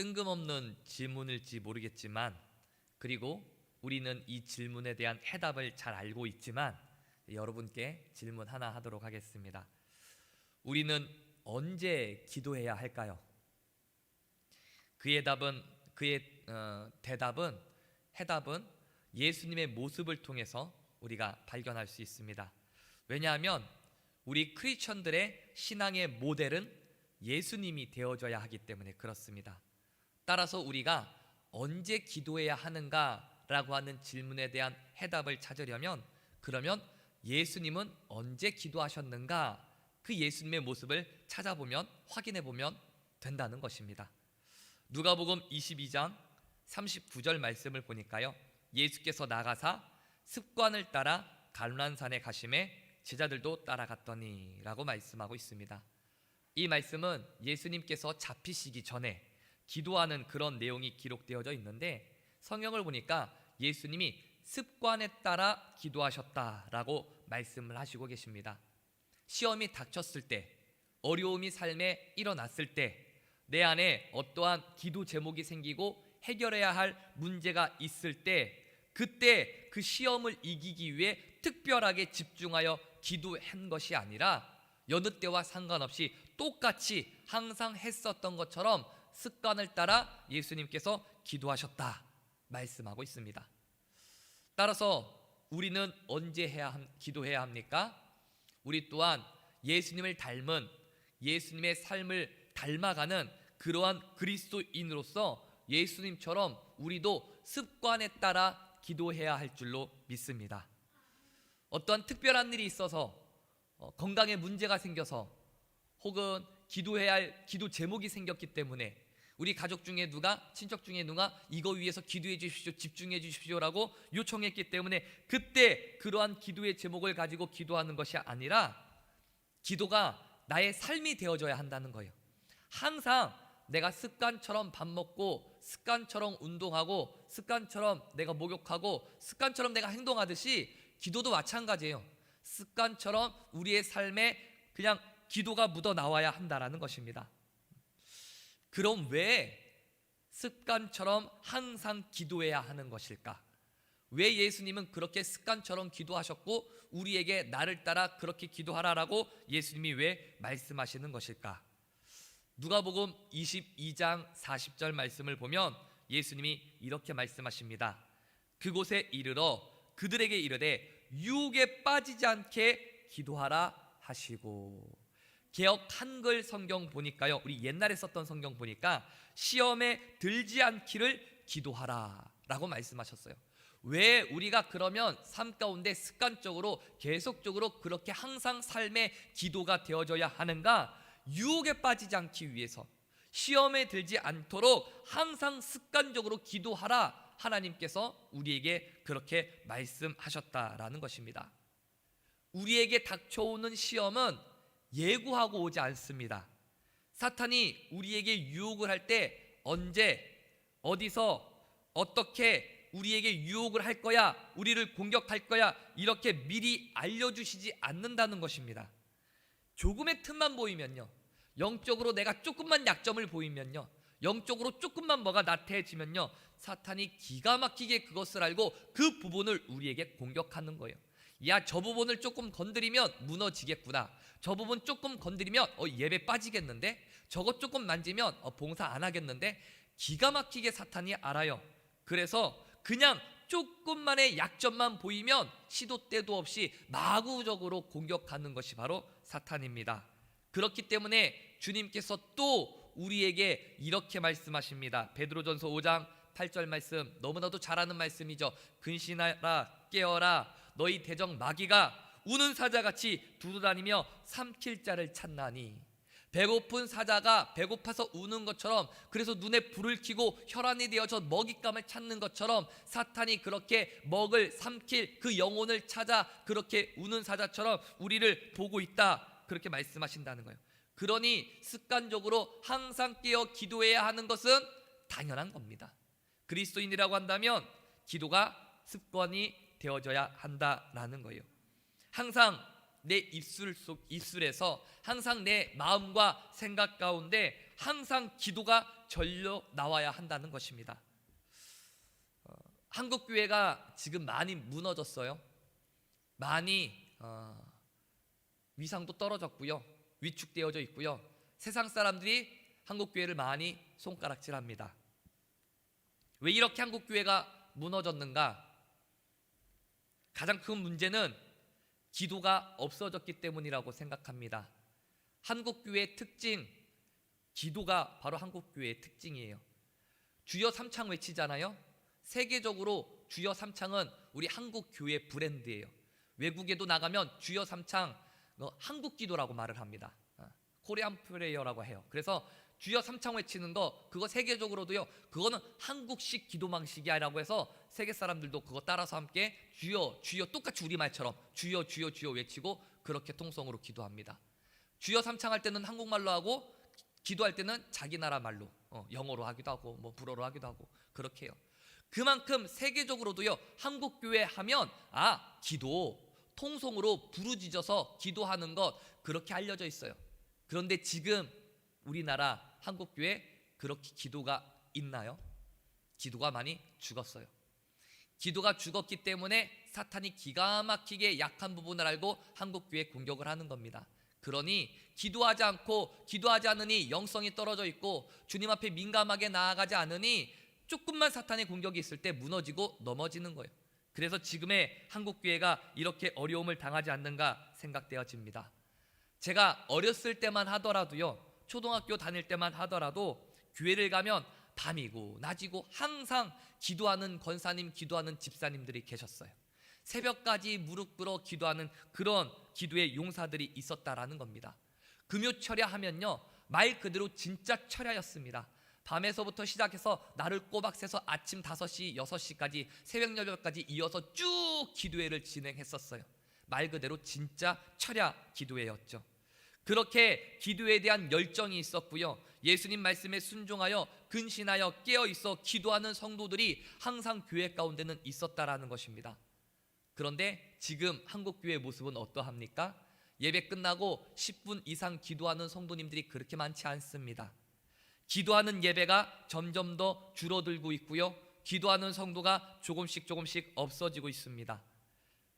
뜬금없는 질문일지 모르겠지만, 그리고 우리는 이 질문에 대한 해답을 잘 알고 있지만 여러분께 질문 하나 하도록 하겠습니다. 우리는 언제 기도해야 할까요? 그의 해답은 예수님의 모습을 통해서 우리가 발견할 수 있습니다. 왜냐하면 우리 크리스천들의 신앙의 모델은 예수님이 되어져야 하기 때문에 그렇습니다. 따라서 우리가 언제 기도해야 하는가라고 하는 질문에 대한 해답을 찾으려면, 그러면 예수님은 언제 기도하셨는가, 그 예수님의 모습을 찾아보면, 확인해보면 된다는 것입니다. 누가복음 22장 39절 말씀을 보니까요, 예수께서 나가사 습관을 따라 갈란산에 가심에 제자들도 따라갔더니 라고 말씀하고 있습니다. 이 말씀은 예수님께서 잡히시기 전에 기도하는 그런 내용이 기록되어져 있는데, 성경을 보니까 예수님이 습관에 따라 기도하셨다라고 말씀을 하시고 계십니다. 시험이 닥쳤을 때, 어려움이 삶에 일어났을 때, 내 안에 어떠한 기도 제목이 생기고 해결해야 할 문제가 있을 때, 그때 그 시험을 이기기 위해 특별하게 집중하여 기도한 것이 아니라 여느 때와 상관없이 똑같이 항상 했었던 것처럼 습관을 따라 예수님께서 기도하셨다 말씀하고 있습니다. 따라서 우리는 언제 기도해야 합니까? 우리 또한 예수님을 닮은, 예수님의 삶을 닮아가는 그러한 그리스도인으로서 예수님처럼 우리도 습관에 따라 기도해야 할 줄로 믿습니다. 어떠한 특별한 일이 있어서, 건강에 문제가 생겨서, 혹은 기도해야 할 기도 제목이 생겼기 때문에 우리 가족 중에 누가, 친척 중에 누가 이거 위해서 기도해 주십시오, 집중해 주십시오라고 요청했기 때문에 그때 그러한 기도의 제목을 가지고 기도하는 것이 아니라, 기도가 나의 삶이 되어져야 한다는 거예요. 항상 내가 습관처럼 밥 먹고, 습관처럼 운동하고, 습관처럼 내가 목욕하고, 습관처럼 내가 행동하듯이 기도도 마찬가지예요. 습관처럼 우리의 삶에 그냥 기도가 묻어 나와야 한다라는 것입니다. 그럼 왜 습관처럼 항상 기도해야 하는 것일까? 왜 예수님은 그렇게 습관처럼 기도하셨고 우리에게 나를 따라 그렇게 기도하라라고 예수님이 왜 말씀하시는 것일까? 누가복음 22장 40절 말씀을 보면 예수님이 이렇게 말씀하십니다. 그곳에 이르러 그들에게 이르되 유혹에 빠지지 않게 기도하라 하시고. 개역 한글 성경 보니까요, 우리 옛날에 썼던 성경 보니까 시험에 들지 않기를 기도하라 라고 말씀하셨어요. 왜 우리가 그러면 삶 가운데 습관적으로 계속적으로 그렇게 항상 삶의 기도가 되어져야 하는가? 유혹에 빠지지 않기 위해서, 시험에 들지 않도록 항상 습관적으로 기도하라, 하나님께서 우리에게 그렇게 말씀하셨다라는 것입니다. 우리에게 닥쳐오는 시험은 예고하고 오지 않습니다. 사탄이 우리에게 유혹을 할 때 언제, 어디서, 어떻게 우리에게 유혹을 할 거야, 우리를 공격할 거야, 이렇게 미리 알려주시지 않는다는 것입니다. 조금의 틈만 보이면요, 영적으로 내가 조금만 약점을 보이면요, 영적으로 조금만 뭐가 나태해지면요, 사탄이 기가 막히게 그것을 알고 그 부분을 우리에게 공격하는 거예요. 야, 저 부분을 조금 건드리면 무너지겠구나, 저 부분 조금 건드리면 예배 빠지겠는데, 저것 조금 만지면 봉사 안 하겠는데, 기가 막히게 사탄이 알아요. 그래서 그냥 조금만의 약점만 보이면 시도 때도 없이 마구적으로 공격하는 것이 바로 사탄입니다. 그렇기 때문에 주님께서 또 우리에게 이렇게 말씀하십니다. 베드로전서 5장 8절 말씀, 너무나도 잘 아는 말씀이죠. 근신하라, 깨어라, 너희 대적 마귀가 우는 사자같이 두루다니며 삼킬 자를 찾나니. 배고픈 사자가 배고파서 우는 것처럼, 그래서 눈에 불을 켜고 혈안이 되어서 먹잇감을 찾는 것처럼 사탄이 그렇게 삼킬 그 영혼을 찾아 그렇게 우는 사자처럼 우리를 보고 있다, 그렇게 말씀하신다는 거예요. 그러니 습관적으로 항상 깨어 기도해야 하는 것은 당연한 겁니다. 그리스도인이라고 한다면 기도가 습관이 되어져야 한다라는 거예요. 항상 내 입술에서 항상 내 마음과 생각 가운데 항상 기도가 절로 나와야 한다는 것입니다. 한국 교회가 지금 많이 무너졌어요. 많이 위상도 떨어졌고요, 위축되어져 있고요. 세상 사람들이 한국 교회를 많이 손가락질합니다. 왜 이렇게 한국 교회가 무너졌는가? 가장 큰 문제는 기도가 없어졌기 때문이라고 생각합니다. 한국 교회의 특징, 기도가 바로 한국 교회의 특징이에요. 주여 삼창 외치잖아요. 세계적으로 주여 삼창은 우리 한국 교회 브랜드예요. 외국에도 나가면 주여 삼창 한국 기도라고 말을 합니다. 코리안 프레이어라고 해요. 그래서 주여 삼창 외치는 거, 그거 세계적으로도요, 그거는 한국식 기도 방식이라고 해서 세계 사람들도 그거 따라서 함께 주여 주여 똑같이 우리말처럼 주여 주여 주여 외치고 그렇게 통성으로 기도합니다. 주여 삼창할 때는 한국말로 하고 기도할 때는 자기 나라 말로, 영어로 하기도 하고 뭐 불어로 하기도 하고 그렇게 해요. 그만큼 세계적으로도요, 한국 교회 하면 기도 통성으로 부르짖어서 기도하는 것, 그렇게 알려져 있어요. 그런데 지금 우리나라 한국 교회 그렇게 기도가 있나요? 기도가 많이 죽었어요. 기도가 죽었기 때문에 사탄이 기가 막히게 약한 부분을 알고 한국 교회에 공격을 하는 겁니다. 그러니 기도하지 않으니 영성이 떨어져 있고 주님 앞에 민감하게 나아가지 않으니 조금만 사탄의 공격이 있을 때 무너지고 넘어지는 거예요. 그래서 지금의 한국 교회가 이렇게 어려움을 당하지 않는가 생각되어집니다. 제가 어렸을 때만 하더라도요, 초등학교 다닐 때만 하더라도 교회를 가면 밤이고 낮이고 항상 기도하는 권사님, 기도하는 집사님들이 계셨어요. 새벽까지 무릎 꿇어 기도하는 그런 기도의 용사들이 있었다라는 겁니다. 금요철야 하면요, 말 그대로 진짜 철야였습니다. 밤에서부터 시작해서 날을 꼬박 새서 아침 5시, 6시까지 새벽 8시까지 이어서 쭉 기도회를 진행했었어요. 말 그대로 진짜 철야 기도회였죠. 그렇게 기도에 대한 열정이 있었고요, 예수님 말씀에 순종하여 근신하여 깨어있어 기도하는 성도들이 항상 교회 가운데는 있었다라는 것입니다. 그런데 지금 한국 교회의 모습은 어떠합니까? 예배 끝나고 10분 이상 기도하는 성도님들이 그렇게 많지 않습니다. 기도하는 예배가 점점 더 줄어들고 있고요, 기도하는 성도가 조금씩 없어지고 있습니다.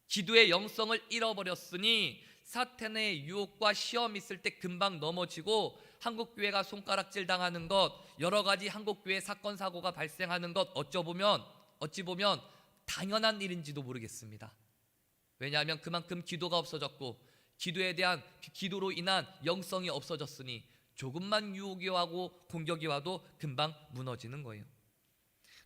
기도의 영성을 잃어버렸으니 사탄의 유혹과 시험 있을 때 금방 넘어지고 한국교회가 손가락질 당하는 것, 여러 가지 한국교회 사건 사고가 발생하는 것, 어찌 보면 당연한 일인지도 모르겠습니다. 왜냐하면 그만큼 기도가 없어졌고 기도에 대한 기도로 인한 영성이 없어졌으니 조금만 유혹이 와고 공격이 와도 금방 무너지는 거예요.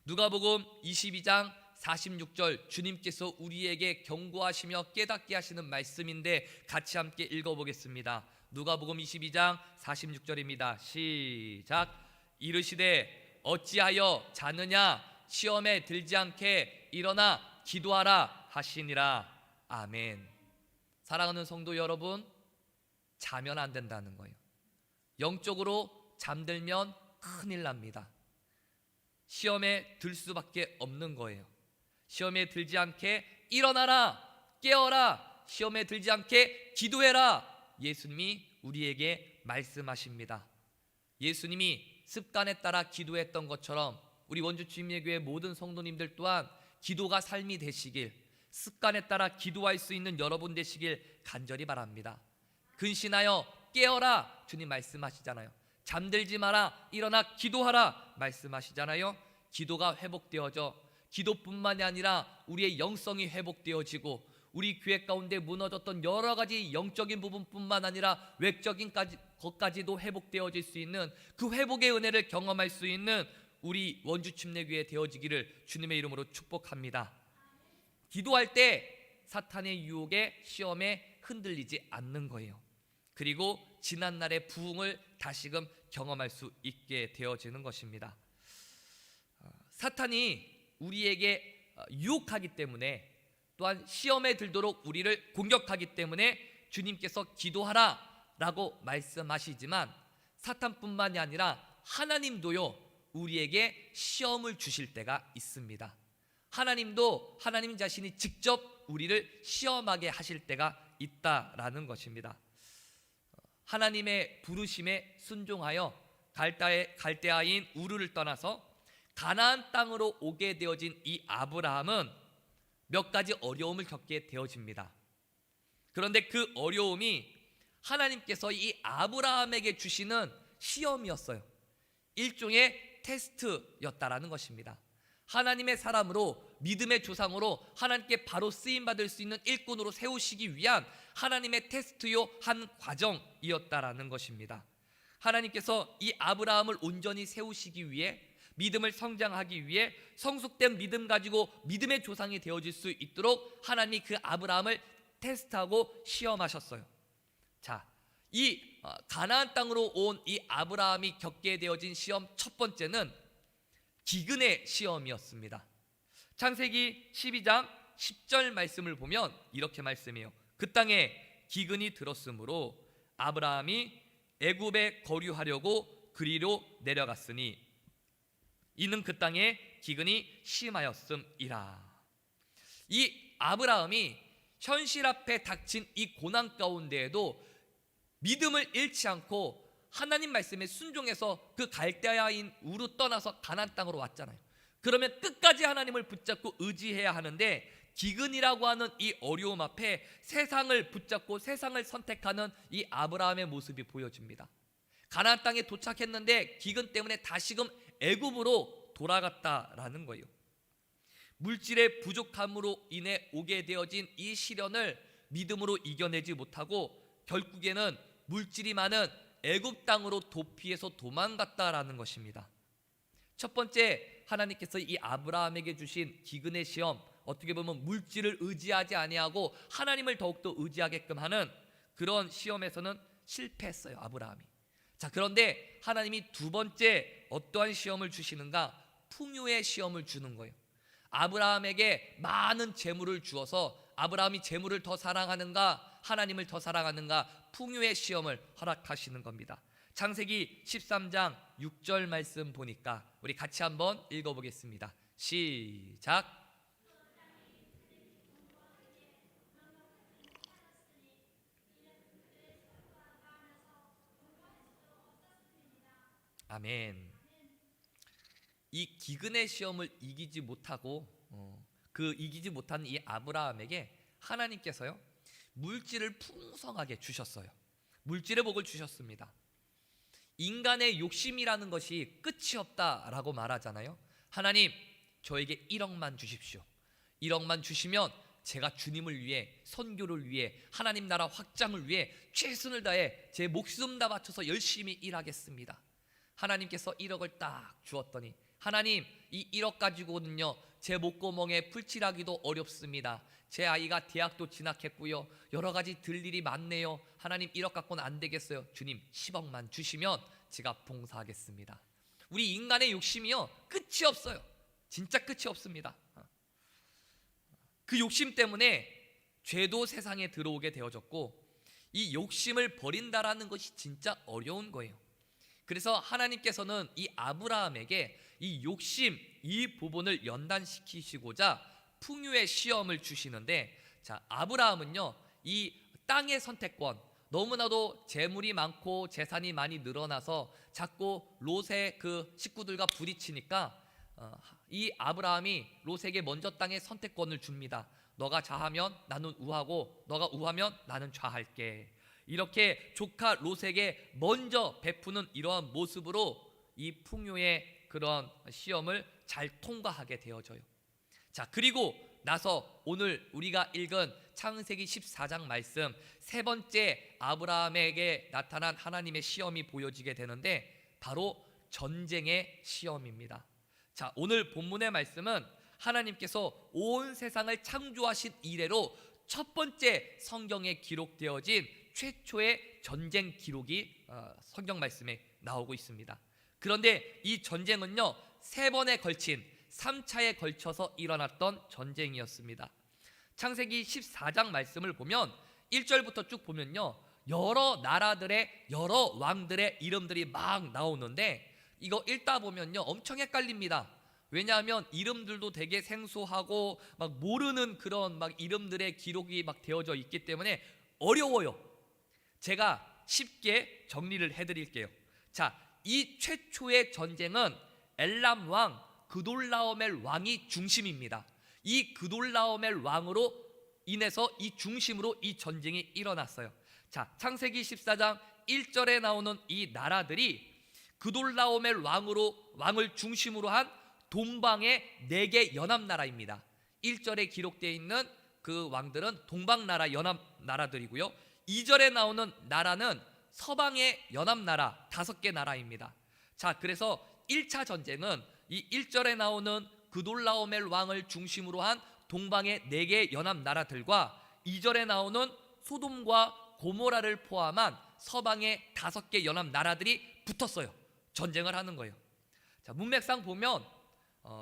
누가복음 22장 46절, 주님께서 우리에게 경고하시며 깨닫게 하시는 말씀인데 같이 함께 읽어보겠습니다. 누가복음 22장 46절입니다. 시작. 이르시되 어찌하여 자느냐, 시험에 들지 않게 일어나 기도하라 하시니라. 아멘. 사랑하는 성도 여러분, 자면 안 된다는 거예요. 영적으로 잠들면 큰일 납니다. 시험에 들 수밖에 없는 거예요. 시험에 들지 않게 일어나라, 깨어라, 시험에 들지 않게 기도해라, 예수님이 우리에게 말씀하십니다. 예수님이 습관에 따라 기도했던 것처럼 우리 원주주임예교회 모든 성도님들 또한 기도가 삶이 되시길, 습관에 따라 기도할 수 있는 여러분 되시길 간절히 바랍니다. 근신하여 깨어라, 주님 말씀하시잖아요. 잠들지 마라, 일어나 기도하라 말씀하시잖아요. 기도가 회복되어져 기도뿐만이 아니라 우리의 영성이 회복되어지고 우리 교회 가운데 무너졌던 여러 가지 영적인 부분뿐만 아니라 외적인 것까지도 회복되어질 수 있는 그 회복의 은혜를 경험할 수 있는 우리 원주침례교회 되어지기를 주님의 이름으로 축복합니다. 기도할 때 사탄의 유혹에 시험에 흔들리지 않는 거예요. 그리고 지난날의 부흥을 다시금 경험할 수 있게 되어지는 것입니다. 사탄이 우리에게 유혹하기 때문에, 또한 시험에 들도록 우리를 공격하기 때문에 주님께서 기도하라 라고 말씀하시지만, 사탄뿐만이 아니라 하나님도요, 우리에게 시험을 주실 때가 있습니다. 하나님도 하나님 자신이 직접 우리를 시험하게 하실 때가 있다라는 것입니다. 하나님의 부르심에 순종하여 갈대아인 우르를 떠나서 가나안 땅으로 오게 되어진 이 아브라함은 몇 가지 어려움을 겪게 되어집니다. 그런데 그 어려움이 하나님께서 이 아브라함에게 주시는 시험이었어요. 일종의 테스트였다라는 것입니다. 하나님의 사람으로, 믿음의 조상으로 하나님께 바로 쓰임받을 수 있는 일꾼으로 세우시기 위한 하나님의 테스트요 한 과정이었다라는 것입니다. 하나님께서 이 아브라함을 온전히 세우시기 위해, 믿음을 성장하기 위해 성숙된 믿음 가지고 믿음의 조상이 되어질 수 있도록 하나님이 그 아브라함을 테스트하고 시험하셨어요. 자, 이 가나안 땅으로 온 이 아브라함이 겪게 되어진 시험 첫 번째는 기근의 시험이었습니다. 창세기 12장 10절 말씀을 보면 이렇게 말씀해요. 그 땅에 기근이 들었으므로 아브라함이 애굽에 거류하려고 그리로 내려갔으니 이는 그 땅에 기근이 심하였음이라. 이 아브라함이 현실 앞에 닥친 이 고난 가운데에도 믿음을 잃지 않고 하나님 말씀에 순종해서 그 갈대아인 우르 떠나서 가나안 땅으로 왔잖아요. 그러면 끝까지 하나님을 붙잡고 의지해야 하는데 기근이라고 하는 이 어려움 앞에 세상을 붙잡고 세상을 선택하는 이 아브라함의 모습이 보여집니다. 가나안 땅에 도착했는데 기근 때문에 다시금 애굽으로 돌아갔다라는 거예요. 물질의 부족함으로 인해 오게 되어진 이 시련을 믿음으로 이겨내지 못하고 결국에는 물질이 많은 애굽 땅으로 도피해서 도망갔다라는 것입니다. 첫 번째, 하나님께서 이 아브라함에게 주신 기근의 시험, 어떻게 보면 물질을 의지하지 아니하고 하나님을 더욱더 의지하게끔 하는 그런 시험에서는 실패했어요, 아브라함이. 자, 그런데 하나님이 두 번째 어떠한 시험을 주시는가? 풍요의 시험을 주는 거예요. 아브라함에게 많은 재물을 주어서 아브라함이 재물을 더 사랑하는가, 하나님을 더 사랑하는가, 풍요의 시험을 허락하시는 겁니다. 창세기 13장 6절 말씀 보니까 우리 같이 한번 읽어보겠습니다. 시작. 아멘. 이 기근의 시험을 이기지 못하고 이기지 못한 이 아브라함에게 하나님께서요 물질을 풍성하게 주셨어요. 물질의 복을 주셨습니다. 인간의 욕심이라는 것이 끝이 없다라고 말하잖아요. 하나님, 저에게 1억만 주십시오. 1억만 주시면 제가 주님을 위해, 선교를 위해, 하나님 나라 확장을 위해 최선을 다해 제 목숨 다 바쳐서 열심히 일하겠습니다. 하나님께서 1억을 딱 주었더니, 하나님, 이 1억 가지고는요 제 목구멍에 풀칠하기도 어렵습니다. 제 아이가 대학도 진학했고요, 여러 가지 들 일이 많네요. 하나님, 1억 갖고는 안 되겠어요. 주님, 10억만 주시면 제가 봉사하겠습니다. 우리 인간의 욕심이요 끝이 없어요. 진짜 끝이 없습니다. 그 욕심 때문에 죄도 세상에 들어오게 되어졌고, 이 욕심을 버린다라는 것이 진짜 어려운 거예요. 그래서 하나님께서는 이 아브라함에게 이 욕심, 이 부분을 연단시키시고자 풍요의 시험을 주시는데, 자, 아브라함은요 이 땅의 선택권, 너무나도 재물이 많고 재산이 많이 늘어나서 자꾸 롯의 그 식구들과 부딪히니까 이 아브라함이 롯에게 먼저 땅의 선택권을 줍니다. 너가 좌하면 나는 우하고 너가 우하면 나는 좌할게. 이렇게 조카 롯에게 먼저 베푸는 이러한 모습으로 이 풍요의 그런 시험을 잘 통과하게 되어져요. 자, 그리고 나서 오늘 우리가 읽은 창세기 14장 말씀, 세 번째 아브라함에게 나타난 하나님의 시험이 보여지게 되는데 바로 전쟁의 시험입니다. 자, 오늘 본문의 말씀은 하나님께서 온 세상을 창조하신 이래로 첫 번째 성경에 기록되어진 최초의 전쟁 기록이 성경 말씀에 나오고 있습니다. 그런데 이 전쟁은요 3번에 걸친 3차에 걸쳐서 일어났던 전쟁이었습니다. 창세기 14장 말씀을 보면 1절부터 쭉 보면요 여러 나라들의 여러 왕들의 이름들이 막 나오는데 이거 읽다 보면요 엄청 헷갈립니다. 왜냐하면 이름들도 되게 생소하고 막 모르는 그런 막 이름들의 기록이 막 되어져 있기 때문에 어려워요. 제가 쉽게 정리를 해드릴게요. 자, 이 최초의 전쟁은 엘람 왕 그돌라오멜 왕이 중심입니다. 이 그돌라오멜 왕으로 인해서 이 중심으로 이 전쟁이 일어났어요. 자, 창세기 14장 1절에 나오는 이 나라들이 그돌라오멜 왕을 중심으로 한 동방의 4개 연합나라입니다. 1절에 기록되어 있는 그 왕들은 동방나라 연합나라들이고요. 2절에 나오는 나라는 서방의 연합나라 5개 나라입니다. 자, 그래서 1차 전쟁은 이 1절에 나오는 그돌라오멜 왕을 중심으로 한 동방의 4개 연합나라들과 2절에 나오는 소돔과 고모라를 포함한 서방의 5개 연합나라들이 붙었어요. 전쟁을 하는 거예요. 자, 문맥상 보면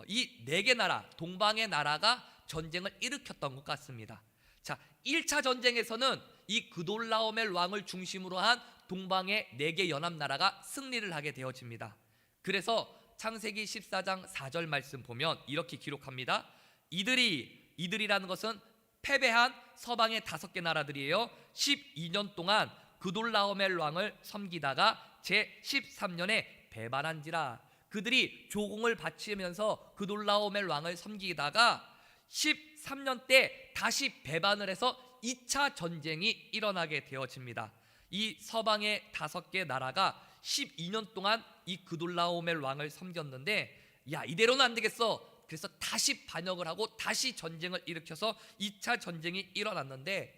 이 4개 나라, 동방의 나라가 전쟁을 일으켰던 것 같습니다. 자, 1차 전쟁에서는 이 그돌라오멜 왕을 중심으로 한 동방의 4개 연합나라가 승리를 하게 되어집니다. 그래서 창세기 14장 4절 말씀 보면 이렇게 기록합니다. 이들이라는 것은 패배한 서방의 5개 나라들이에요. 12년 동안 그돌라오멜 왕을 섬기다가 제13년에 배반한지라. 그들이 조공을 바치면서 그돌라오멜 왕을 섬기다가 13년 때 다시 배반을 해서 2차 전쟁이 일어나게 되어집니다. 이 서방의 5개 나라가 12년 동안 이 그돌라오멜 왕을 섬겼는데, 야, 이대로는 안 되겠어. 그래서 다시 반역을 하고 다시 전쟁을 일으켜서 2차 전쟁이 일어났는데,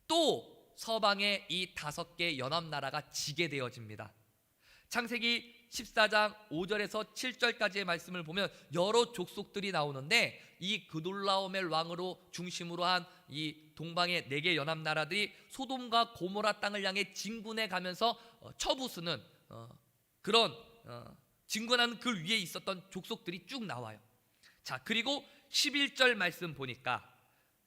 또 서방의 이 5개 연합나라가 지게 되어집니다. 창세기 14장 5절에서 7절까지의 말씀을 보면 여러 족속들이 나오는데, 이 그돌라오멜 왕으로 중심으로 한 이 동방의 4개 연합나라들이 소돔과 고모라 땅을 향해 진군해 가면서 처부수는 그런 진군하는 그 위에 있었던 족속들이 쭉 나와요. 자, 그리고 11절 말씀 보니까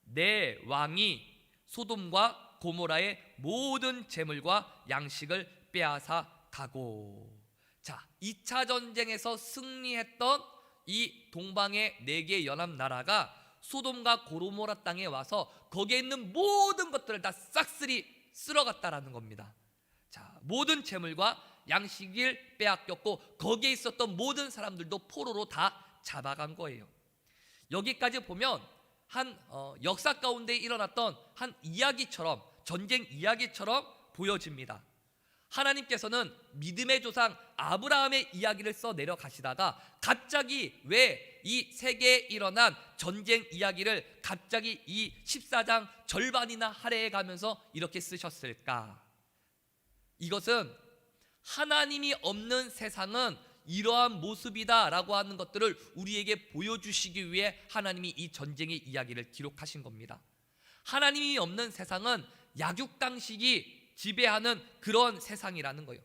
내 왕이 소돔과 고모라의 모든 재물과 양식을 빼앗아 가고. 자, 2차 전쟁에서 승리했던 이 동방의 4개 연합나라가 소돔과 고모라 땅에 와서 거기에 있는 모든 것들을 다 싹쓸이 쓸어갔다라는 겁니다. 자, 모든 재물과 양식을 빼앗겼고 거기에 있었던 모든 사람들도 포로로 다 잡아간 거예요. 여기까지 보면 한 역사 가운데 일어났던 한 이야기처럼, 전쟁 이야기처럼 보여집니다. 하나님께서는 믿음의 조상 아브라함의 이야기를 써 내려가시다가 갑자기 왜 이 세계에 일어난 전쟁 이야기를 갑자기 이 14장 절반이나 할애해 가면서 이렇게 쓰셨을까? 이것은 하나님이 없는 세상은 이러한 모습이다 라고 하는 것들을 우리에게 보여주시기 위해 하나님이 이 전쟁의 이야기를 기록하신 겁니다. 하나님이 없는 세상은 약육강식이 지배하는 그런 세상이라는 거예요.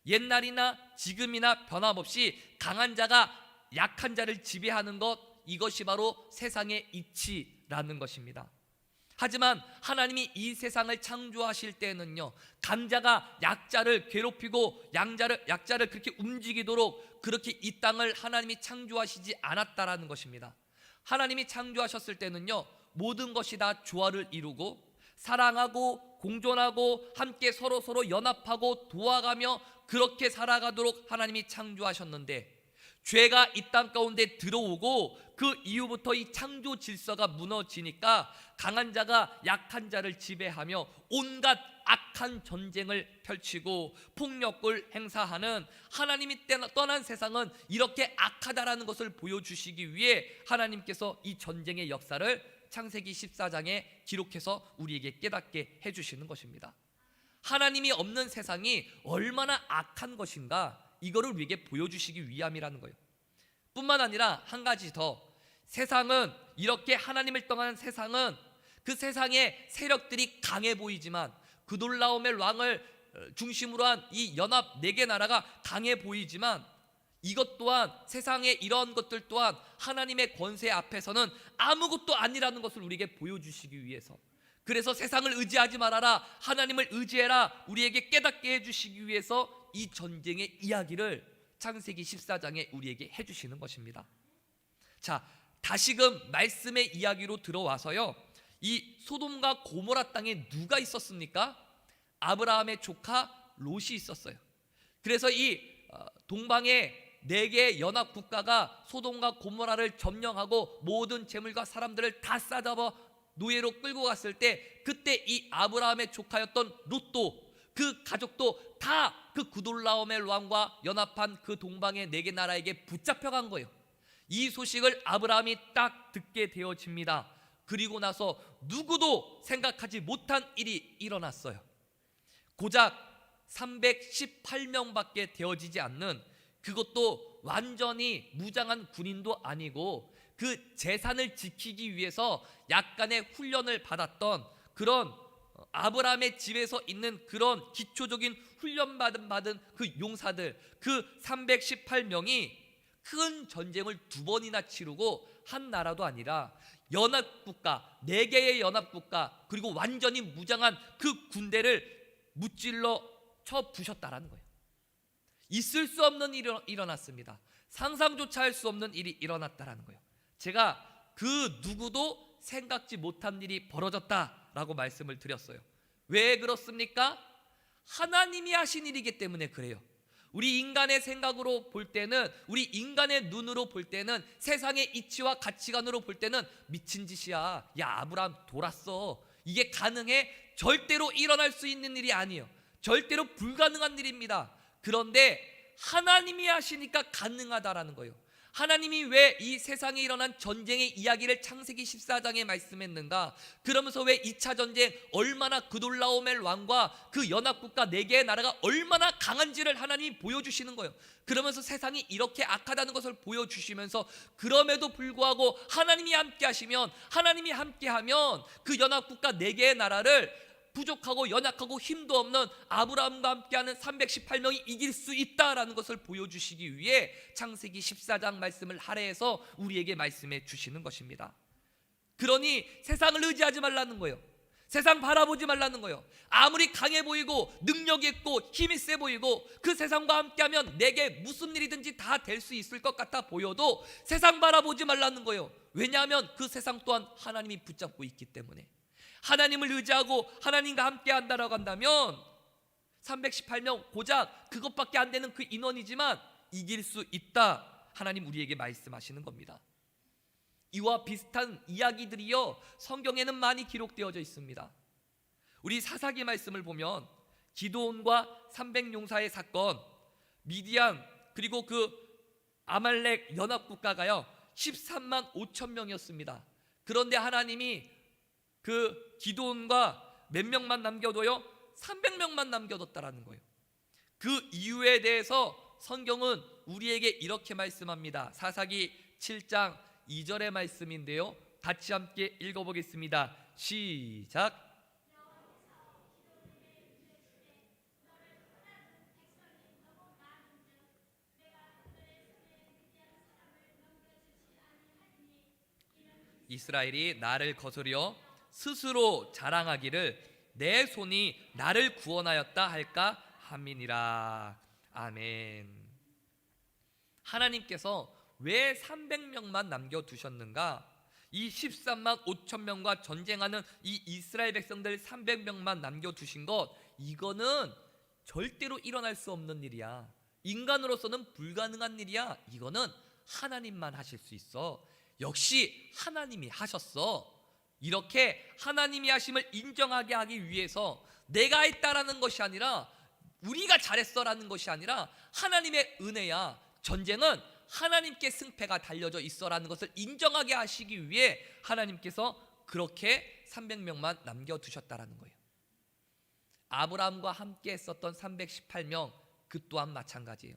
옛날이나 지금이나 변함없이 강한 자가 약한 자를 지배하는 것, 이것이 바로 세상의 이치라는 것입니다. 하지만 하나님이 이 세상을 창조하실 때는요, 강자가 약자를 괴롭히고 약자를 그렇게 움직이도록 그렇게 이 땅을 하나님이 창조하시지 않았다라는 것입니다. 하나님이 창조하셨을 때는요, 모든 것이 다 조화를 이루고 사랑하고 공존하고 함께 서로 연합하고 도와가며 그렇게 살아가도록 하나님이 창조하셨는데, 죄가 이 땅 가운데 들어오고 그 이후부터 이 창조 질서가 무너지니까 강한 자가 약한 자를 지배하며 온갖 악한 전쟁을 펼치고 폭력을 행사하는, 하나님이 떠난 세상은 이렇게 악하다라는 것을 보여주시기 위해 하나님께서 이 전쟁의 역사를 창세기 14장에 기록해서 우리에게 깨닫게 해주시는 것입니다. 하나님이 없는 세상이 얼마나 악한 것인가, 이거를 우리에게 보여주시기 위함이라는 거예요. 뿐만 아니라 한 가지 더, 세상은 이렇게 하나님을 떠난 세상은 그 세상의 세력들이 강해 보이지만, 그돌라오멜 왕을 중심으로 한 이 연합 4개 나라가 강해 보이지만, 이것 또한, 세상의 이런 것들 또한 하나님의 권세 앞에서는 아무것도 아니라는 것을 우리에게 보여주시기 위해서, 그래서 세상을 의지하지 말아라, 하나님을 의지해라, 우리에게 깨닫게 해주시기 위해서 이 전쟁의 이야기를 창세기 14장에 우리에게 해주시는 것입니다. 자, 다시금 말씀의 이야기로 들어와서요, 이 소돔과 고모라 땅에 누가 있었습니까? 아브라함의 조카 롯이 있었어요. 그래서 이 동방의 4개의 연합 국가가 소돔과 고모라를 점령하고 모든 재물과 사람들을 다 싸잡아 노예로 끌고 갔을 때, 그때 이 아브라함의 조카였던 롯도, 그 가족도 다 그 구돌라오멜 왕과 연합한 그 동방의 4개 나라에게 붙잡혀간 거예요. 이 소식을 아브라함이 딱 듣게 되어집니다. 그리고 나서 누구도 생각하지 못한 일이 일어났어요. 고작 318명밖에 되어지지 않는, 그것도 완전히 무장한 군인도 아니고 그 재산을 지키기 위해서 약간의 훈련을 받았던 그런 아브라함의 집에서 있는 그런 기초적인 훈련받은 그 용사들, 그 318명이 큰 전쟁을 2번이나 치르고 한 나라도 아니라 연합국가, 4개의 연합국가, 그리고 완전히 무장한 그 군대를 무찔러 쳐 부셨다라는 거예요. 있을 수 없는 일이 일어났습니다. 상상조차 할 수 없는 일이 일어났다라는 거예요. 제가 그 누구도 생각지 못한 일이 벌어졌다라고 말씀을 드렸어요. 왜 그렇습니까? 하나님이 하신 일이기 때문에 그래요. 우리 인간의 생각으로 볼 때는, 우리 인간의 눈으로 볼 때는, 세상의 이치와 가치관으로 볼 때는 미친 짓이야, 야 아브라함 돌았어, 이게 가능해? 절대로 일어날 수 있는 일이 아니에요. 절대로 불가능한 일입니다. 그런데 하나님이 하시니까 가능하다라는 거예요. 하나님이 왜 이 세상에 일어난 전쟁의 이야기를 창세기 14장에 말씀했는가? 그러면서 왜 2차 전쟁, 얼마나 그돌라오멜 왕과 그 연합국가 4개의 나라가 얼마나 강한지를 하나님이 보여주시는 거예요. 그러면서 세상이 이렇게 악하다는 것을 보여주시면서, 그럼에도 불구하고 하나님이 함께 하시면, 하나님이 함께하면 그 연합국가 4개의 나라를 부족하고 연약하고 힘도 없는 아브라함과 함께하는 318명이 이길 수 있다라는 것을 보여주시기 위해 창세기 14장 말씀을 할애해서 우리에게 말씀해 주시는 것입니다. 그러니 세상을 의지하지 말라는 거예요. 세상 바라보지 말라는 거예요. 아무리 강해 보이고 능력 있고 힘이 세 보이고 그 세상과 함께하면 내게 무슨 일이든지 다 될 수 있을 것 같아 보여도 세상 바라보지 말라는 거예요. 왜냐하면 그 세상 또한 하나님이 붙잡고 있기 때문에. 하나님을 의지하고 하나님과 함께 한다라고 한다면 318명, 고작 그것밖에 안 되는 그 인원이지만 이길 수 있다, 하나님 우리에게 말씀하시는 겁니다. 이와 비슷한 이야기들이요 성경에는 많이 기록되어져 있습니다. 우리 사사기 말씀을 보면 기드온과 300용사의 사건, 미디안 그리고 그 아말렉 연합국가가요 13만 5천 명이었습니다. 그런데 하나님이 그 기드온과 몇 명만 남겨둬요? 300명만 남겨뒀다라는 거예요. 그 이유에 대해서 성경은 우리에게 이렇게 말씀합니다. 사사기 7장 2절의 말씀인데요, 같이 함께 읽어보겠습니다. 시작. 이스라엘이 나를 거스려 스스로 자랑하기를 내 손이 나를 구원하였다 할까 함이니라. 아멘. 하나님께서 왜 300명만 남겨두셨는가? 이 13만 5천 명과 전쟁하는 이 이스라엘 백성들 300명만 남겨두신 것, 이거는 절대로 일어날 수 없는 일이야. 인간으로서는 불가능한 일이야. 이거는 하나님만 하실 수 있어. 역시 하나님이 하셨어. 이렇게 하나님이 하심을 인정하게 하기 위해서 내가 했다라는 것이 아니라, 우리가 잘했어라는 것이 아니라 하나님의 은혜야, 전쟁은 하나님께 승패가 달려져 있어라는 것을 인정하게 하시기 위해 하나님께서 그렇게 300명만 남겨두셨다라는 거예요. 아브라함과 함께 했었던 318명, 그 또한 마찬가지예요.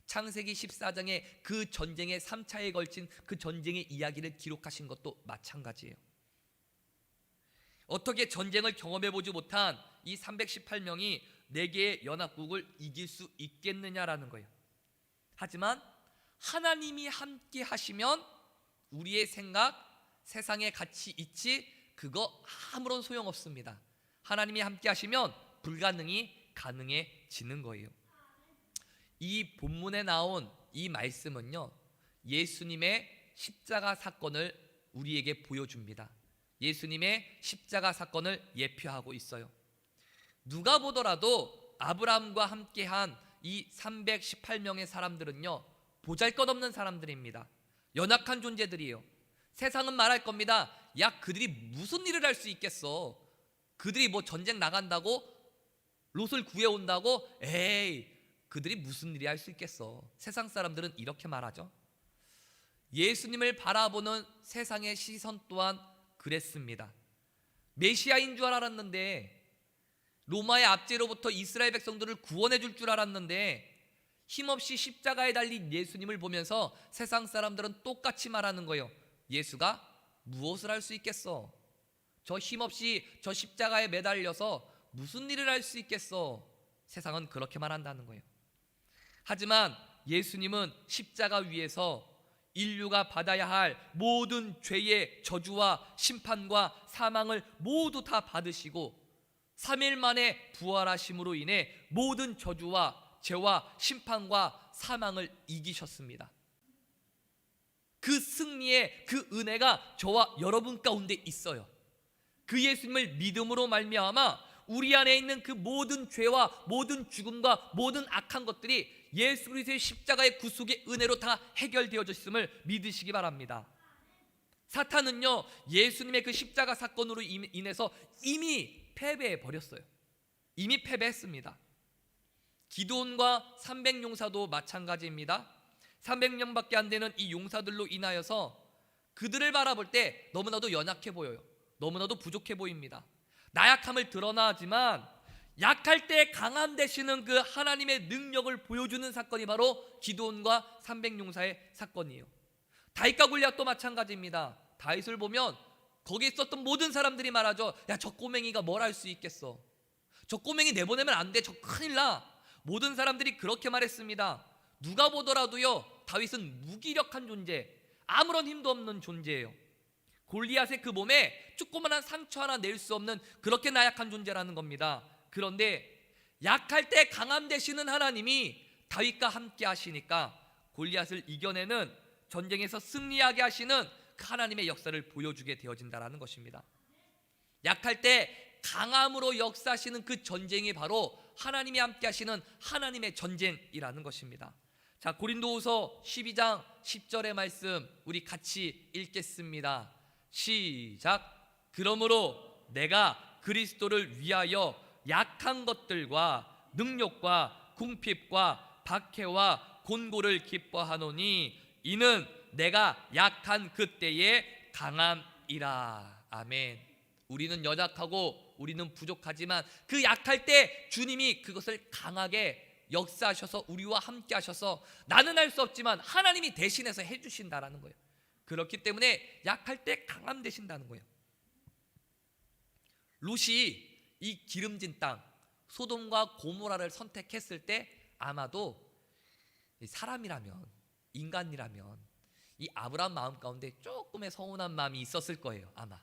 창세기 14장에 그 전쟁의 3차에 걸친 그 전쟁의 이야기를 기록하신 것도 마찬가지예요. 어떻게 전쟁을 경험해보지 못한 이 318명이 4개의 연합국을 이길 수 있겠느냐라는 거예요. 하지만 하나님이 함께 하시면 우리의 생각, 세상의 가치, 이치, 그거 아무런 소용없습니다. 하나님이 함께 하시면 불가능이 가능해지는 거예요. 이 본문에 나온 이 말씀은요 예수님의 십자가 사건을 우리에게 보여줍니다. 예수님의 십자가 사건을 예표하고 있어요. 누가 보더라도 아브라함과 함께한 이 318명의 사람들은요, 보잘것없는 사람들입니다. 연약한 존재들이에요. 세상은 말할 겁니다. 야, 그들이 무슨 일을 할 수 있겠어? 그들이 뭐 전쟁 나간다고? 롯을 구해온다고? 에이, 그들이 무슨 일이 할 수 있겠어? 세상 사람들은 이렇게 말하죠. 예수님을 바라보는 세상의 시선 또한 그랬습니다. 메시아인 줄 알았는데, 로마의 압제로부터 이스라엘 백성들을 구원해 줄 줄 알았는데, 힘없이 십자가에 달린 예수님을 보면서 세상 사람들은 똑같이 말하는 거예요. 예수가 무엇을 할 수 있겠어? 저 힘없이 저 십자가에 매달려서 무슨 일을 할 수 있겠어? 세상은 그렇게 말한다는 거예요. 하지만 예수님은 십자가 위에서 인류가 받아야 할 모든 죄의 저주와 심판과 사망을 모두 다 받으시고 3일 만에 부활하심으로 인해 모든 저주와 죄와 심판과 사망을 이기셨습니다. 그 승리의 그 은혜가 저와 여러분 가운데 있어요. 그 예수님을 믿음으로 말미암아 우리 안에 있는 그 모든 죄와 모든 죽음과 모든 악한 것들이 예수 그리스도의 십자가의 구속의 은혜로 다 해결되어졌음을 믿으시기 바랍니다. 사탄은요, 예수님의 그 십자가 사건으로 인해서 이미 패배해 버렸어요. 이미 패배했습니다. 기드온과 300용사도 마찬가지입니다. 300명밖에 안 되는 이 용사들로 인하여서 그들을 바라볼 때 너무나도 연약해 보여요. 너무나도 부족해 보입니다. 나약함을 드러나지만 약할 때 강한 되시는 그 하나님의 능력을 보여주는 사건이 바로 기드온과 300용사의 사건이에요. 다윗과 골리앗도 마찬가지입니다. 다윗을 보면 거기 있었던 모든 사람들이 말하죠. 야, 저 꼬맹이가 뭘 할 수 있겠어? 저 꼬맹이 내보내면 안 돼. 저 큰일 나. 모든 사람들이 그렇게 말했습니다. 누가 보더라도요, 다윗은 무기력한 존재, 아무런 힘도 없는 존재예요. 골리앗의 그 몸에 조그만한 상처 하나 낼 수 없는 그렇게 나약한 존재라는 겁니다. 그런데 약할 때 강함 되시는 하나님이 다윗과 함께 하시니까 골리앗을 이겨내는, 전쟁에서 승리하게 하시는 그 하나님의 역사를 보여주게 되어진다는 것입니다. 약할 때 강함으로 역사하시는 그 전쟁이 바로 하나님이 함께 하시는 하나님의 전쟁이라는 것입니다. 자, 고린도후서 12장 10절의 말씀 우리 같이 읽겠습니다. 시작. 그러므로 내가 그리스도를 위하여 약한 것들과 능욕과 궁핍과 박해와 곤고를 기뻐하노니 이는 내가 약한 그때의 강함이라. 아멘. 우리는 연약하고 우리는 부족하지만 그 약할 때 주님이 그것을 강하게 역사하셔서 우리와 함께 하셔서 나는 할 수 없지만 하나님이 대신해서 해주신다라는 거예요. 그렇기 때문에 약할 때 강함 되신다는 거예요. 롯이 이 기름진 땅 소돔과 고모라를 선택했을 때 아마도 사람이라면, 인간이라면 이 아브라함 마음 가운데 조금의 서운한 마음이 있었을 거예요. 아마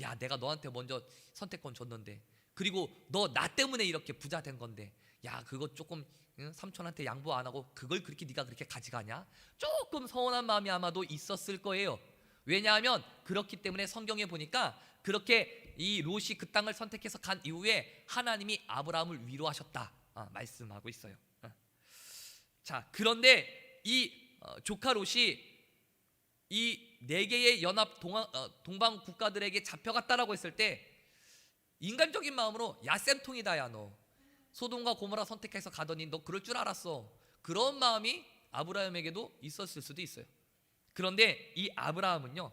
야, 내가 너한테 먼저 선택권 줬는데, 그리고 너 나 때문에 이렇게 부자 된 건데, 야, 그거 조금 삼촌한테 양보 안 하고 그걸 그렇게 네가 그렇게 가져가냐? 조금 서운한 마음이 아마도 있었을 거예요. 왜냐하면 그렇기 때문에 성경에 보니까 그렇게 이 롯이 그 땅을 선택해서 간 이후에 하나님이 아브라함을 위로하셨다 말씀하고 있어요. 자, 그런데 이 조카 롯이 이 네 개의 연합 동방 국가들에게 잡혀갔다라고 했을 때 인간적인 마음으로 야, 쌤통이다. 야, 너 소돔과 고모라 선택해서 가더니 너 그럴 줄 알았어. 그런 마음이 아브라함에게도 있었을 수도 있어요. 그런데 이 아브라함은요,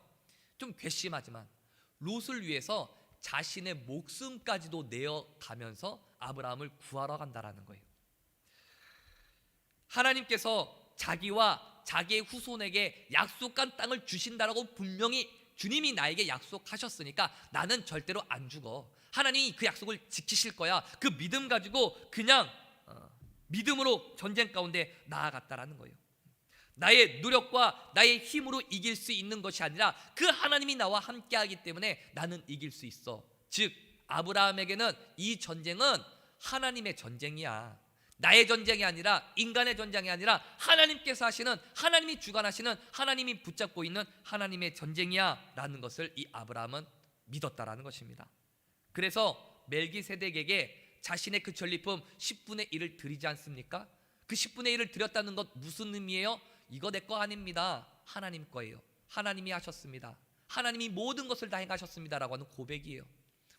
좀 괘씸하지만 롯을 위해서 자신의 목숨까지도 내어가면서 아브라함을 구하러 간다라는 거예요. 하나님께서 자기와 자기의 후손에게 약속한 땅을 주신다라고 분명히 주님이 나에게 약속하셨으니까 나는 절대로 안 죽어. 하나님이 그 약속을 지키실 거야. 그 믿음 가지고 그냥 믿음으로 전쟁 가운데 나아갔다라는 거예요. 나의 노력과 나의 힘으로 이길 수 있는 것이 아니라 그 하나님이 나와 함께하기 때문에 나는 이길 수 있어. 즉 아브라함에게는 이 전쟁은 하나님의 전쟁이야. 나의 전쟁이 아니라, 인간의 전쟁이 아니라 하나님께서 하시는, 하나님이 주관하시는, 하나님이 붙잡고 있는 하나님의 전쟁이야 라는 것을 이 아브라함은 믿었다라는 것입니다. 그래서 멜기세덱에게 자신의 그 전리품 10분의 1을 드리지 않습니까? 그 10분의 1을 드렸다는 것 무슨 의미예요? 이거 내 거 아닙니다. 하나님 거예요. 하나님이 하셨습니다. 하나님이 모든 것을 다 행하셨습니다라고 하는 고백이에요.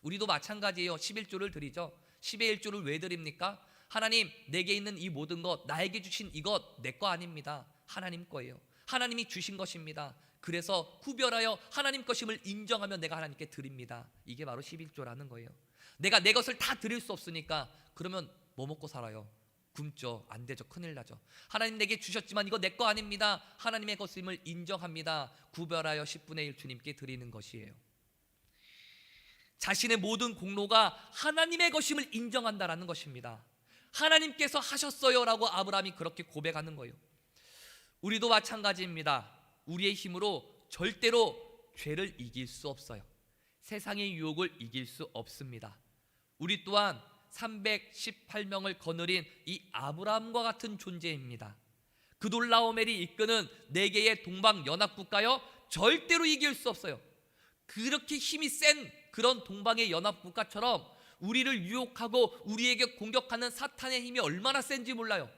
우리도 마찬가지예요. 11조를 드리죠. 10의 1조를 왜 드립니까? 하나님, 내게 있는 이 모든 것, 나에게 주신 이것 내 거 아닙니다. 하나님 거예요. 하나님이 주신 것입니다. 그래서 구별하여 하나님 것임을 인정하며 내가 하나님께 드립니다. 이게 바로 11조라는 거예요. 내가 내 것을 다 드릴 수 없으니까 그러면 뭐 먹고 살아요? 굶죠. 안 되죠. 큰일 나죠. 하나님 내게 주셨지만 이거 내 거 아닙니다. 하나님의 것임을 인정합니다. 구별하여 10분의 1 주님께 드리는 것이에요. 자신의 모든 공로가 하나님의 것임을 인정한다라는 것입니다. 하나님께서 하셨어요 라고 아브라함이 그렇게 고백하는 거예요. 우리도 마찬가지입니다. 우리의 힘으로 절대로 죄를 이길 수 없어요. 세상의 유혹을 이길 수 없습니다. 우리 또한 318명을 거느린 이 아브라함과 같은 존재입니다. 그돌라오멜이 이끄는 4개의 동방연합국가요, 절대로 이길 수 없어요. 그렇게 힘이 센 그런 동방의 연합국가처럼 우리를 유혹하고 우리에게 공격하는 사탄의 힘이 얼마나 센지 몰라요.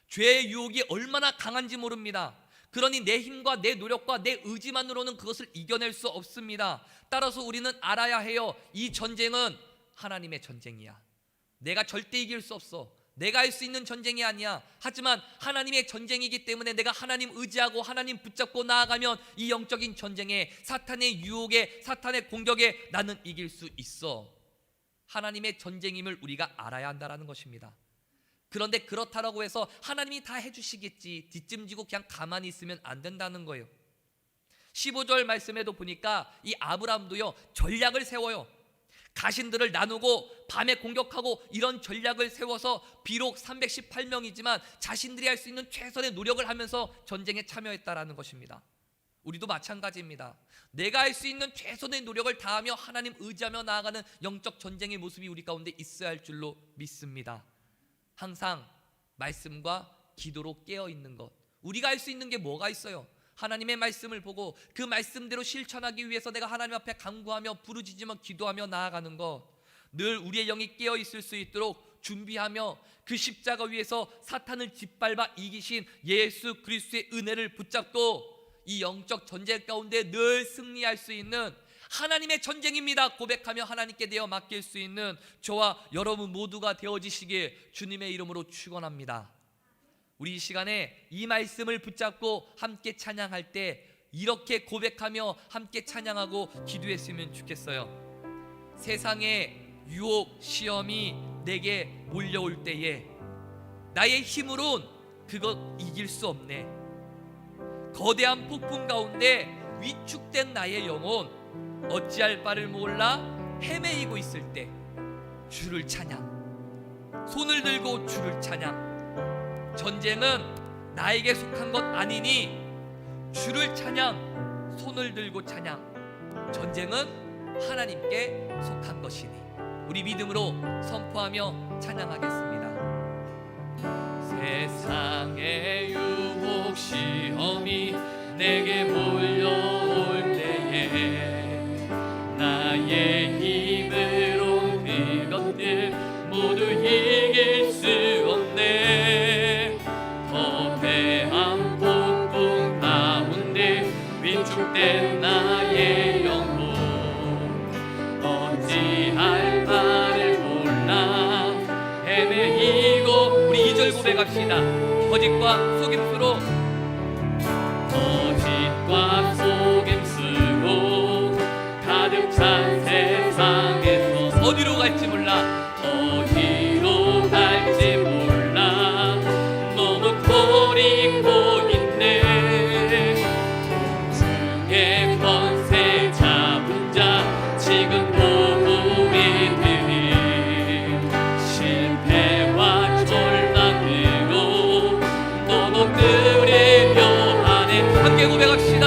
죄의 유혹이 얼마나 강한지 모릅니다. 그러니 내 힘과 내 노력과 내 의지만으로는 그것을 이겨낼 수 없습니다. 따라서 우리는 알아야 해요. 이 전쟁은 하나님의 전쟁이야. 내가 절대 이길 수 없어. 내가 할 수 있는 전쟁이 아니야. 하지만 하나님의 전쟁이기 때문에 내가 하나님 의지하고 하나님 붙잡고 나아가면 이 영적인 전쟁에, 사탄의 유혹에, 사탄의 공격에 나는 이길 수 있어. 하나님의 전쟁임을 우리가 알아야 한다는 것입니다. 그런데 그렇다라고 해서 하나님이 다 해주시겠지, 뒷짐지고 그냥 가만히 있으면 안 된다는 거예요. 15절 말씀에도 보니까 이 아브라함도요, 전략을 세워요. 가신들을 나누고 밤에 공격하고 이런 전략을 세워서 비록 318명이지만 자신들이 할 수 있는 최선의 노력을 하면서 전쟁에 참여했다라는 것입니다. 우리도 마찬가지입니다. 내가 할 수 있는 최선의 노력을 다하며 하나님 의지하며 나아가는 영적 전쟁의 모습이 우리 가운데 있어야 할 줄로 믿습니다. 항상 말씀과 기도로 깨어있는 것. 우리가 할 수 있는 게 뭐가 있어요? 하나님의 말씀을 보고 그 말씀대로 실천하기 위해서 내가 하나님 앞에 간구하며 부르짖으며 기도하며 나아가는 것. 늘 우리의 영이 깨어있을 수 있도록 준비하며 그 십자가 위에서 사탄을 짓밟아 이기신 예수 그리스도의 은혜를 붙잡고 이 영적 전쟁 가운데 늘 승리할 수 있는 하나님의 전쟁입니다 고백하며 하나님께 내어 맡길 수 있는 저와 여러분 모두가 되어지시길 주님의 이름으로 축원합니다. 우리 이 시간에 이 말씀을 붙잡고 함께 찬양할 때 이렇게 고백하며 함께 찬양하고 기도했으면 좋겠어요. 세상의 유혹, 시험이 내게 몰려올 때에 나의 힘으론 그것 이길 수 없네. 거대한 폭풍 가운데 위축된 나의 영혼 어찌할 바를 몰라 헤매이고 있을 때 주를 찬양, 손을 들고 주를 찬양. 전쟁은 나에게 속한 것 아니니 주를 찬양, 손을 들고 찬양. 전쟁은 하나님께 속한 것이니 우리 믿음으로 선포하며 찬양하겠습니다. 세상의 유혹 시험이 내게 몰려올 때에 나의 힘으로 그것들 모두 이길 수 없네. 거대한 폭풍 가운데 위축된 나의 영혼 어찌할 바를 몰라 헤매이고. 우리 2절 고백합시다. 거짓과 속임수로, 거짓과 속임수로 가득 찬 세상에서 어디로 갈지 몰라, 어디로 갈지 몰라 너무 고리고 있네. 주의 권세 잡은 자 지금 보고 있으니 실패와 절망으로 너무 끄려려 하네. 함께 고백합시다.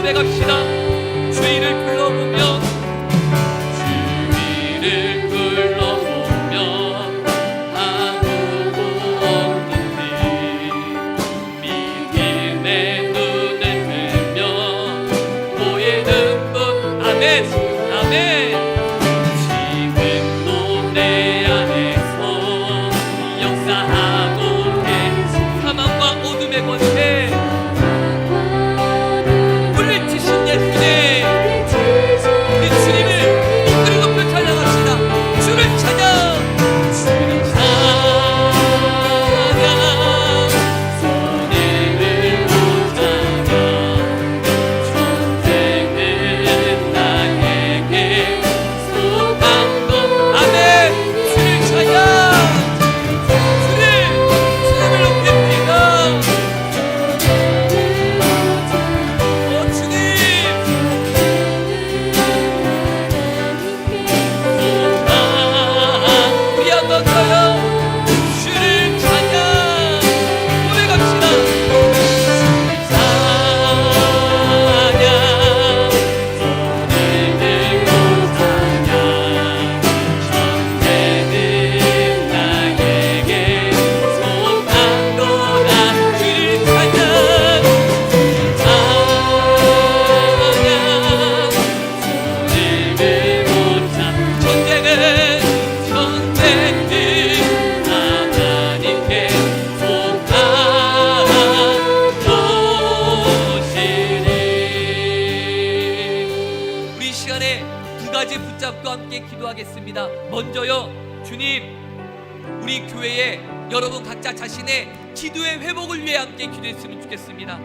고백합시다. 주의를 불러보며 기도하겠습니다. 먼저요, 주님, 우리 교회에 여러분 각자 자신의 기도의 회복을 위해 함께 기도했으면 좋겠습니다.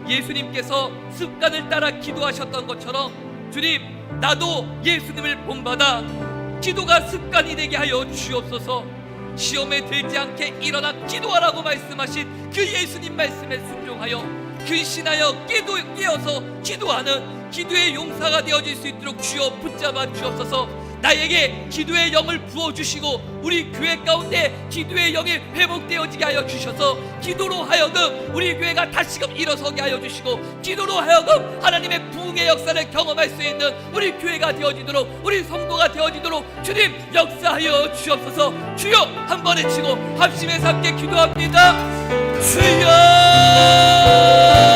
예수님께서 습관을 따라 기도하셨던 것처럼 주님, 나도 예수님을 본받아 기도가 습관이 되게 하여 주옵소서. 시험에 들지 않게 일어나 기도하라고 말씀하신 그 예수님 말씀에 순종하여 근신하여 깨어서 기도하는 기도의 용사가 되어질 수 있도록 주여 붙잡아 주옵소서. 나에게 기도의 영을 부어주시고 우리 교회 가운데 기도의 영이 회복되어지게 하여 주셔서 기도로 하여금 우리 교회가 다시금 일어서게 하여 주시고 기도로 하여금 하나님의 부흥의 역사를 경험할 수 있는 우리 교회가 되어지도록 우리 성도가 되어지도록 주님 역사하여 주옵소서. 주여 한 번 외치고 합심해서 함께 기도합니다. 주여.